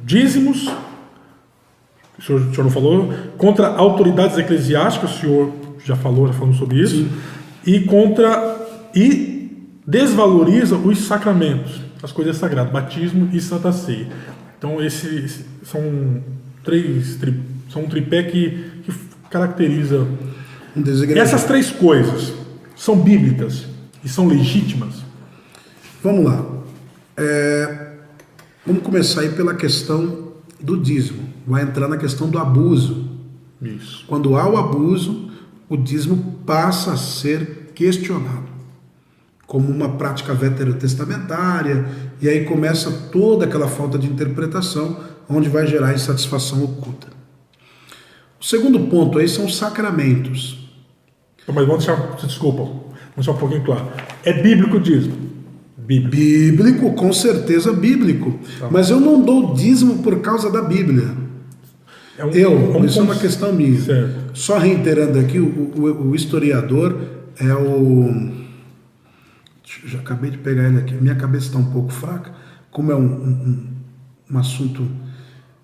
dízimos, o senhor não falou, contra autoridades eclesiásticas, o senhor já falou sobre isso, sim, e desvaloriza os sacramentos, as coisas sagradas, batismo e santa ceia. Então esses são um tripé que caracteriza essas três coisas. São bíblicas e são legítimas? Vamos lá. Vamos começar aí pela questão do dízimo. Vai entrar na questão do abuso. Isso. Quando há o abuso, o dízimo passa a ser questionado como uma prática veterotestamentária, e aí começa toda aquela falta de interpretação, onde vai gerar insatisfação oculta. O segundo ponto aí são os sacramentos. Mas vamos deixar um pouquinho claro. É bíblico o dízimo? Bíblico, com certeza bíblico. Tá. Mas eu não dou dízimo por causa da Bíblia. Isso é uma questão minha. Certo. Só reiterando aqui, o historiador é o... Já acabei de pegar ele aqui. Minha cabeça está um pouco fraca. Como é um assunto...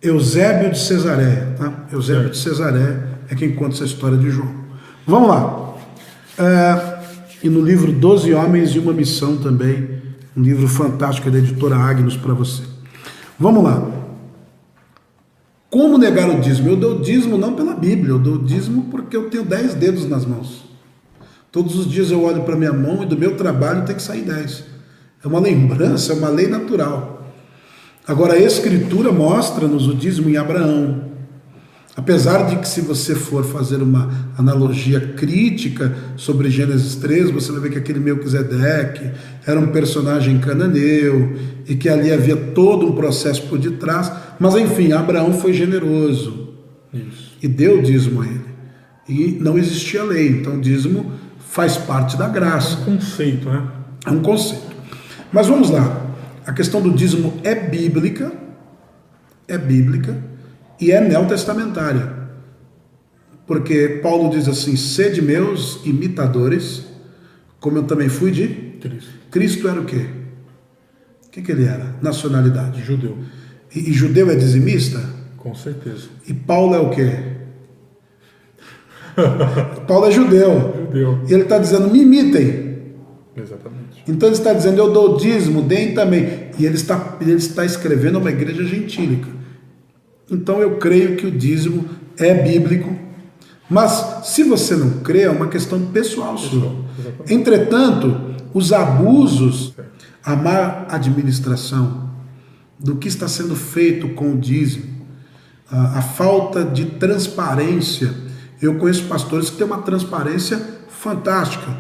Eusébio de Cesareia. Tá? Eusébio de Cesareia é quem conta essa história de João. Vamos lá. E no livro 12 Homens e uma Missão também, um livro fantástico da editora Agnus para você. Vamos lá. Como negar o dízimo? Eu dou dízimo não pela Bíblia, eu dou dízimo porque eu tenho 10 dedos nas mãos. Todos os dias eu olho para minha mão e do meu trabalho tem que sair 10. É uma lembrança, é uma lei natural. Agora a Escritura mostra-nos o dízimo em Abraão. Apesar de que, se você for fazer uma analogia crítica sobre Gênesis 3, você vai ver que aquele Melquisedeque era um personagem cananeu e que ali havia todo um processo por detrás, mas enfim, Abraão foi generoso. Isso. E deu dízimo a ele. E não existia lei, então o dízimo faz parte da graça. É um conceito, né? É um conceito. Mas vamos lá. A questão do dízimo é bíblica e é neotestamentária. Porque Paulo diz assim: sede meus imitadores, como eu também fui de Cristo. Cristo era o quê? O que ele era? Nacionalidade. Judeu. E judeu é dizimista? Com certeza. E Paulo é o quê? Paulo é judeu. E ele está dizendo: me imitem. Exatamente. Então ele está dizendo: eu dou dízimo, deem também. E ele está escrevendo uma igreja gentílica. Então eu creio que o dízimo é bíblico, mas se você não crê, é uma questão pessoal sua. Entretanto, os abusos, a má administração do que está sendo feito com o dízimo, a falta de transparência. Eu conheço pastores que têm uma transparência fantástica.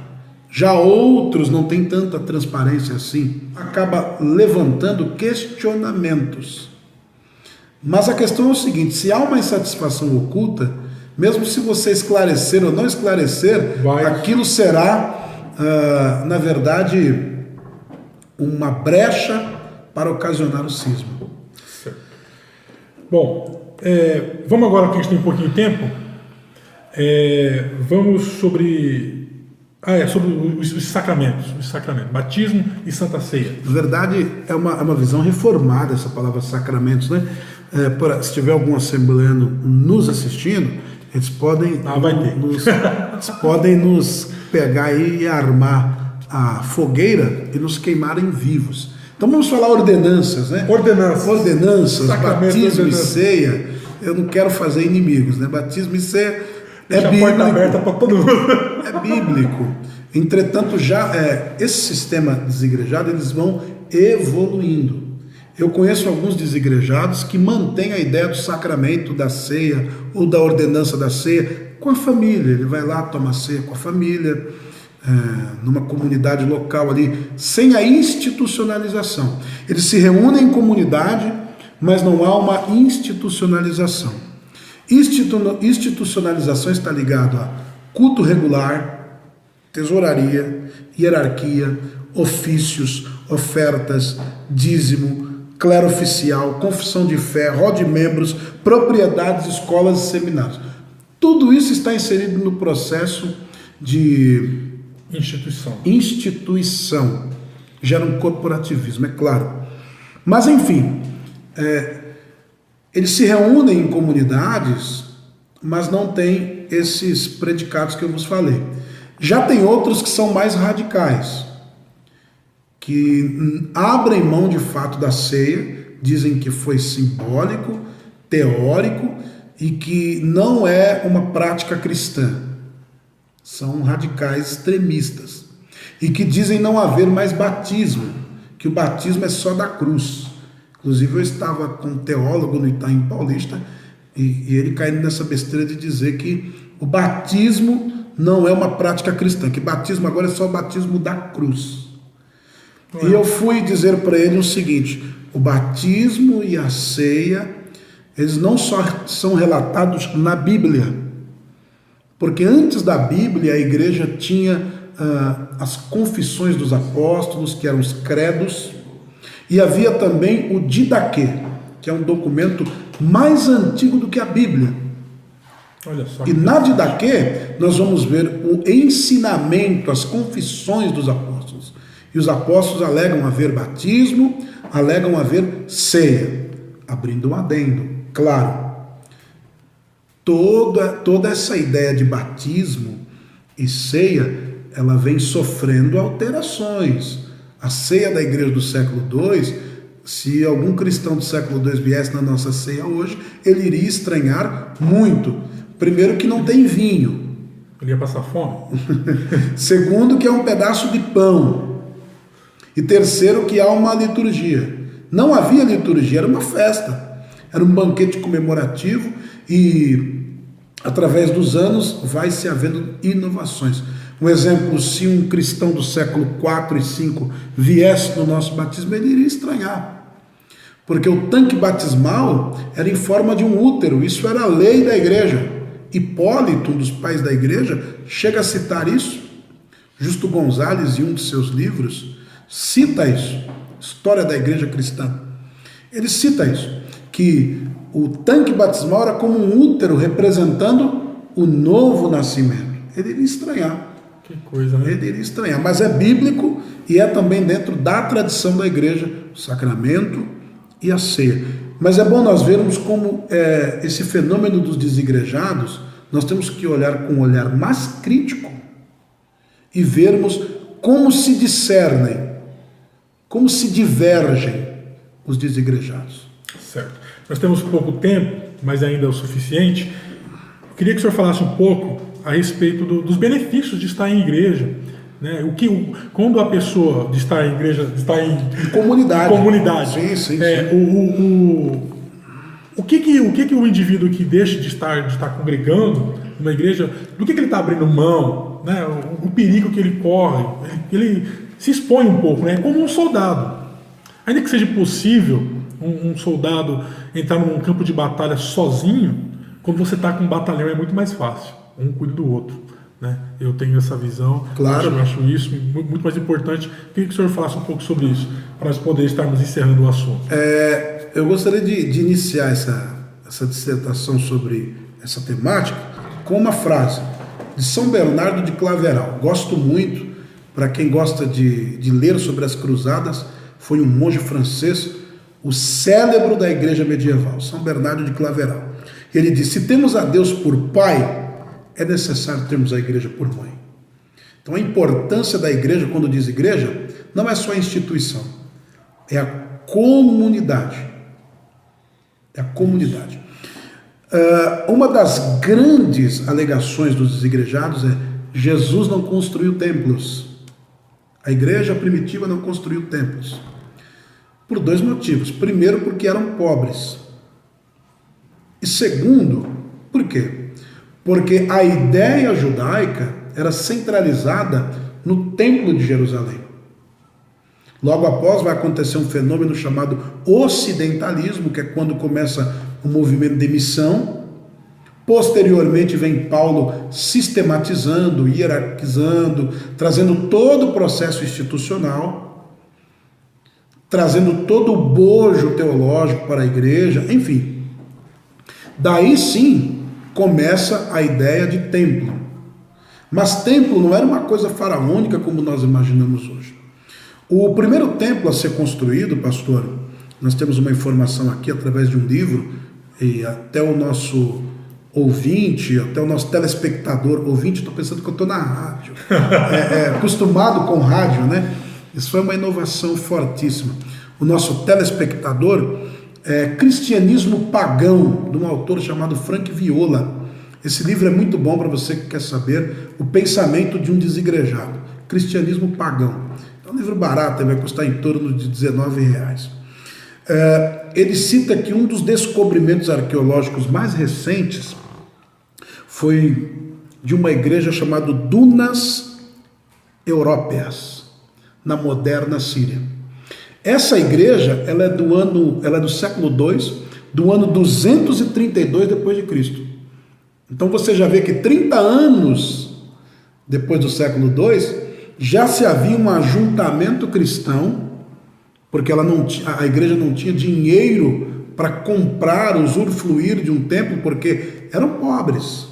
Já outros não têm tanta transparência assim. Acaba levantando questionamentos. Mas a questão é o seguinte: se há uma insatisfação oculta, mesmo se você esclarecer ou não esclarecer, aquilo será, na verdade, uma brecha para ocasionar o cisma. Certo. Bom, vamos agora, que a gente tem um pouquinho de tempo, vamos sobre os sacramentos, batismo e santa ceia. Na verdade, é uma visão reformada essa palavra sacramentos, né? Se tiver algum assembleano nos assistindo, eles podem, vai ter. podem nos pegar aí e armar a fogueira e nos queimarem vivos. Então vamos falar ordenanças, né? Ordenanças, batismo e ceia. Eu não quero fazer inimigos, né? Batismo e ceia Deixa a porta aberta para todo mundo. É bíblico. Entretanto, esse sistema desigrejado, eles vão evoluindo. Eu conheço alguns desigrejados que mantêm a ideia do sacramento da ceia ou da ordenança da ceia com a família. Ele vai lá, toma ceia com a família, numa comunidade local ali, sem a institucionalização. Eles se reúnem em comunidade, mas não há uma institucionalização. Institucionalização está ligado a culto regular, tesouraria, hierarquia, ofícios, ofertas, dízimo, clero oficial, confissão de fé, rol de membros, propriedades, escolas e seminários. Tudo isso está inserido no processo de instituição. Gera um corporativismo, é claro. Mas, enfim, eles se reúnem em comunidades, mas não tem esses predicados que eu vos falei. Já tem outros que são mais radicais, que abrem mão de fato da ceia, dizem que foi simbólico, teórico e que não é uma prática cristã. São radicais extremistas e que dizem não haver mais batismo, que o batismo é só da cruz. Inclusive eu estava com um teólogo no Itaim Paulista e ele caindo nessa besteira de dizer que o batismo não é uma prática cristã, que batismo agora é só o batismo da cruz. E eu fui dizer para ele o seguinte: o batismo e a ceia, eles não só são relatados na Bíblia, porque antes da Bíblia a igreja tinha as confissões dos apóstolos, que eram os credos, e havia também o Didaquê, que é um documento mais antigo do que a Bíblia. Olha só. E na Didaquê nós vamos ver o ensinamento, as confissões dos apóstolos. E os apóstolos alegam haver batismo, alegam haver ceia. Abrindo um adendo, claro. Toda essa ideia de batismo e ceia, ela vem sofrendo alterações. A ceia da igreja do século II, se algum cristão do século II viesse na nossa ceia hoje, ele iria estranhar muito. Primeiro, que não tem vinho. Ele ia passar fome. Segundo, que é um pedaço de pão. E terceiro, que há uma liturgia. Não havia liturgia, era uma festa. Era um banquete comemorativo e, através dos anos, vai se havendo inovações. Um exemplo, se um cristão do século IV e V viesse no nosso batismo, ele iria estranhar. Porque o tanque batismal era em forma de um útero, isso era a lei da igreja. Hipólito, um dos pais da igreja, chega a citar isso. Justo Gonzalez, em um de seus livros, cita isso, História da Igreja Cristã. Ele cita isso, que o tanque batismal era como um útero representando o novo nascimento. Ele iria estranhar. Que coisa, né? Ele iria estranhar, mas é bíblico e é também dentro da tradição da igreja, o sacramento e a ceia. Mas é bom nós vermos como esse fenômeno dos desigrejados, nós temos que olhar com um olhar mais crítico e vermos como se discernem, como se divergem os desigrejados. Certo. Nós temos pouco tempo, mas ainda é o suficiente. Eu queria que o senhor falasse um pouco a respeito dos benefícios de estar em igreja, né? Quando a pessoa de estar em igreja, de estar em comunidade. Sim. O que o indivíduo que deixa de estar congregando numa igreja, do que ele está abrindo mão, né? O perigo que ele corre, ele se expõe um pouco, né? Como um soldado. Ainda que seja possível um soldado entrar num campo de batalha sozinho, quando você está com um batalhão é muito mais fácil. Um cuida do outro, né? Eu tenho essa visão, claro. Eu acho isso muito mais importante. Queria que o senhor falasse um pouco sobre isso, para nós poder estarmos encerrando o assunto. Eu gostaria de iniciar essa dissertação sobre essa temática com uma frase de São Bernardo de Claverall. Gosto muito, para quem gosta de ler sobre as cruzadas, foi um monge francês, o cérebro da igreja medieval, São Bernardo de Claverall. Ele diz: se temos a Deus por pai, é necessário termos a igreja por mãe. Então a importância da igreja, quando diz igreja, não é só a instituição, é a comunidade. É a comunidade. Uma das grandes alegações dos desigrejados é: Jesus não construiu templos. A igreja primitiva não construiu templos. Por dois motivos. Primeiro, porque eram pobres. E segundo, por quê? Porque a ideia judaica era centralizada no Templo de Jerusalém. Logo após vai acontecer um fenômeno chamado ocidentalismo, que é quando começa o movimento de missão. Posteriormente vem Paulo sistematizando, hierarquizando, trazendo todo o processo institucional, trazendo todo o bojo teológico para a igreja, enfim. Daí sim começa a ideia de templo. Mas templo não era uma coisa faraônica como nós imaginamos hoje. O primeiro templo a ser construído, pastor, nós temos uma informação aqui através de um livro, e até o nosso ouvinte, até o nosso telespectador, ouvinte, estou pensando que eu estou na rádio, acostumado com rádio, né? Isso foi uma inovação fortíssima. O nosso telespectador Cristianismo Pagão, de um autor chamado Frank Viola. Esse livro é muito bom para você que quer saber o pensamento de um desigrejado. Cristianismo Pagão. É um livro barato, vai custar em torno de R$19. Ele cita que um dos descobrimentos arqueológicos mais recentes foi de uma igreja chamada Dunas Európeas, na moderna Síria. Essa igreja ela é do século II, do ano 232 depois de Cristo. Então você já vê que 30 anos depois do século II já se havia um ajuntamento cristão, porque a igreja não tinha dinheiro para comprar, usufruir de um templo, porque eram pobres.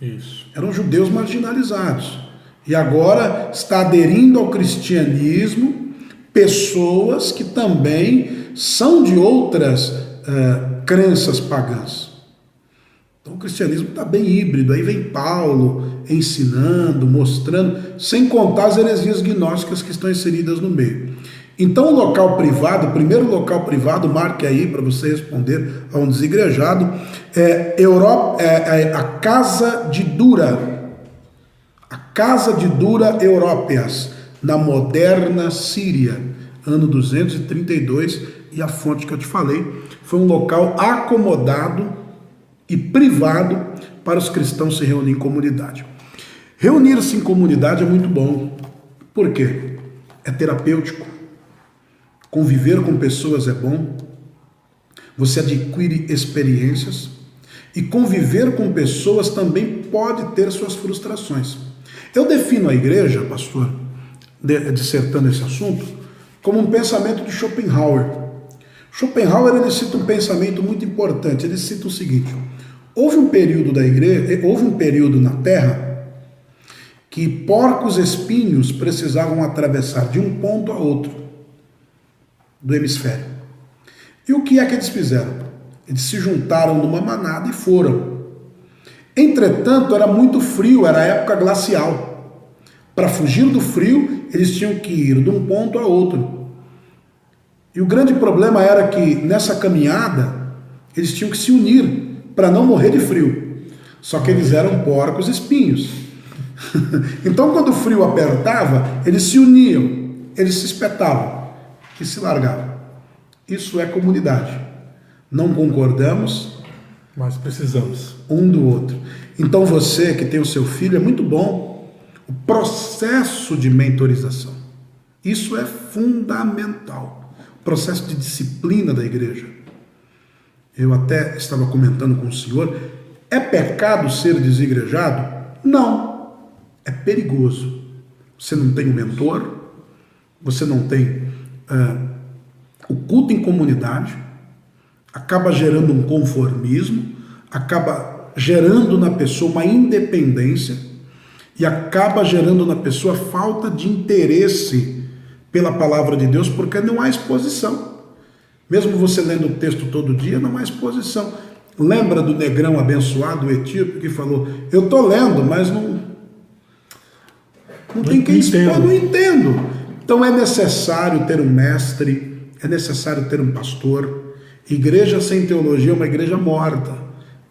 Isso. Eram judeus marginalizados. E agora está aderindo ao cristianismo pessoas que também são de outras crenças pagãs. Então o cristianismo está bem híbrido. Aí vem Paulo ensinando, mostrando, sem contar as heresias gnósticas que estão inseridas no meio. Então o local privado, o primeiro local privado, marque aí para você responder a um desigrejado, a Casa de Dura. A Casa de Dura Európeas, na moderna Síria, ano 232, e a fonte que eu te falei foi um local acomodado e privado para os cristãos se reunirem em comunidade. Reunir-se em comunidade é muito bom. Por quê? É terapêutico. Conviver com pessoas é bom. Você adquire experiências. E conviver com pessoas também pode ter suas frustrações. Eu defino a igreja, pastor, dissertando esse assunto, como um pensamento de Schopenhauer. Schopenhauer ele cita um pensamento muito importante. Ele cita o seguinte: houve um período na Terra que porcos espinhos precisavam atravessar de um ponto a outro do hemisfério. E o que é que eles fizeram? Eles se juntaram numa manada e foram. Entretanto, era muito frio, era a época glacial. Para fugir do frio, eles tinham que ir de um ponto a outro. E o grande problema era que nessa caminhada, eles tinham que se unir para não morrer de frio. Só que eles eram porcos espinhos. Então, quando o frio apertava, eles se uniam, eles se espetavam e se largavam. Isso é comunidade. Não concordamos, mas precisamos um do outro. Então, você que tem o seu filho, é muito bom o processo de mentorização. Isso é fundamental. O processo de disciplina da igreja. Eu até estava comentando com o senhor, é pecado ser desigrejado? Não. É perigoso. Você não tem um mentor, você não tem o culto em comunidade, acaba gerando um conformismo, acaba gerando na pessoa uma independência e acaba gerando na pessoa falta de interesse pela palavra de Deus, porque não há exposição. Mesmo você lendo o texto todo dia, não há exposição. Lembra do negrão abençoado, o etíope, que falou: eu estou lendo, mas Não tem quem expor, não entendo. Então é necessário ter um mestre, é necessário ter um pastor. Igreja sem teologia é uma igreja morta.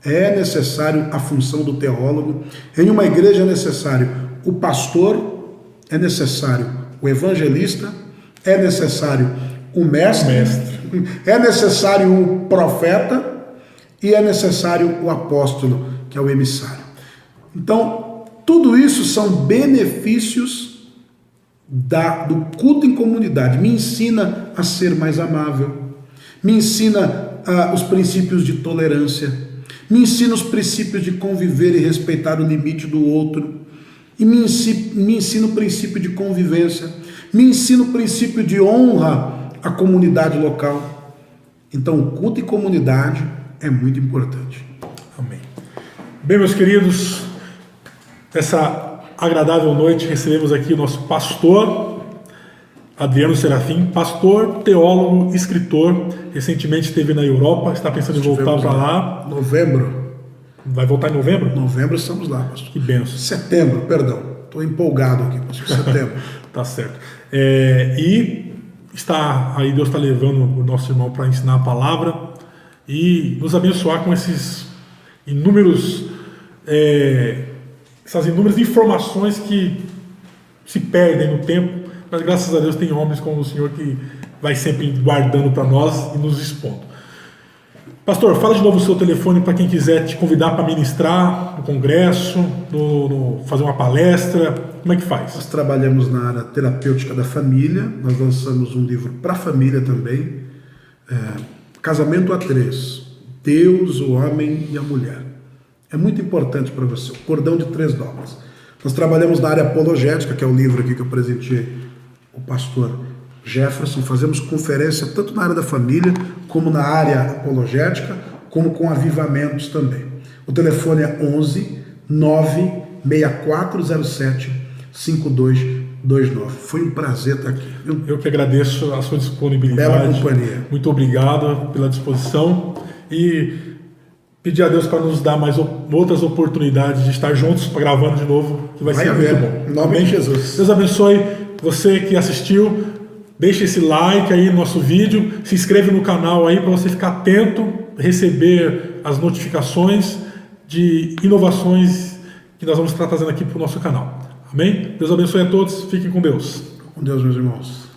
É necessário a função do teólogo. Em uma igreja é necessário o pastor, é necessário o evangelista, é necessário o mestre, é necessário o profeta e é necessário o apóstolo, que é o emissário. Então, tudo isso são benefícios do culto em comunidade. Me ensina a ser mais amável, me ensina os princípios de tolerância, me ensina os princípios de conviver e respeitar o limite do outro, e me ensina o princípio de convivência, me ensina o princípio de honra à comunidade local. Então, o culto em comunidade é muito importante. Amém. Bem, meus queridos, essa agradável noite recebemos aqui o nosso pastor Adriano Serafim, pastor, teólogo, escritor. Recentemente esteve na Europa, está pensando em voltar para lá. Novembro. Vai voltar em novembro? Novembro estamos lá, pastor. Que benção. Setembro, perdão. Estou empolgado aqui, pastor. Setembro. Tá certo. E está aí, Deus está levando o nosso irmão para ensinar a palavra e nos abençoar com esses inúmeros, essas inúmeras informações que se perdem no tempo, mas graças a Deus tem homens como o Senhor que vai sempre guardando para nós e nos expondo. Pastor, fala de novo o seu telefone para quem quiser te convidar para ministrar no congresso, fazer uma palestra. Como é que faz? Nós trabalhamos na área terapêutica da família, nós lançamos um livro para a família também, Casamento a Três, Deus, o Homem e a Mulher. É muito importante para você, o Cordão de Três Dobras. Nós trabalhamos na área apologética, que é o livro aqui que eu presenteei o pastor Jefferson, fazemos conferência tanto na área da família, como na área apologética, como com avivamentos também. O telefone é 11 96407 5229. Foi um prazer estar aqui. Eu que agradeço a sua disponibilidade. Bela companhia. Muito obrigado pela disposição e pedir a Deus para nos dar mais outras oportunidades de estar juntos, gravando de novo, que vai ser muito bom. Em nome de Jesus. Deus abençoe você que assistiu. Deixe esse like aí no nosso vídeo, se inscreve no canal aí para você ficar atento, receber as notificações de inovações que nós vamos estar trazendo aqui para o nosso canal. Amém? Deus abençoe a todos, fiquem com Deus. Com Deus, meus irmãos.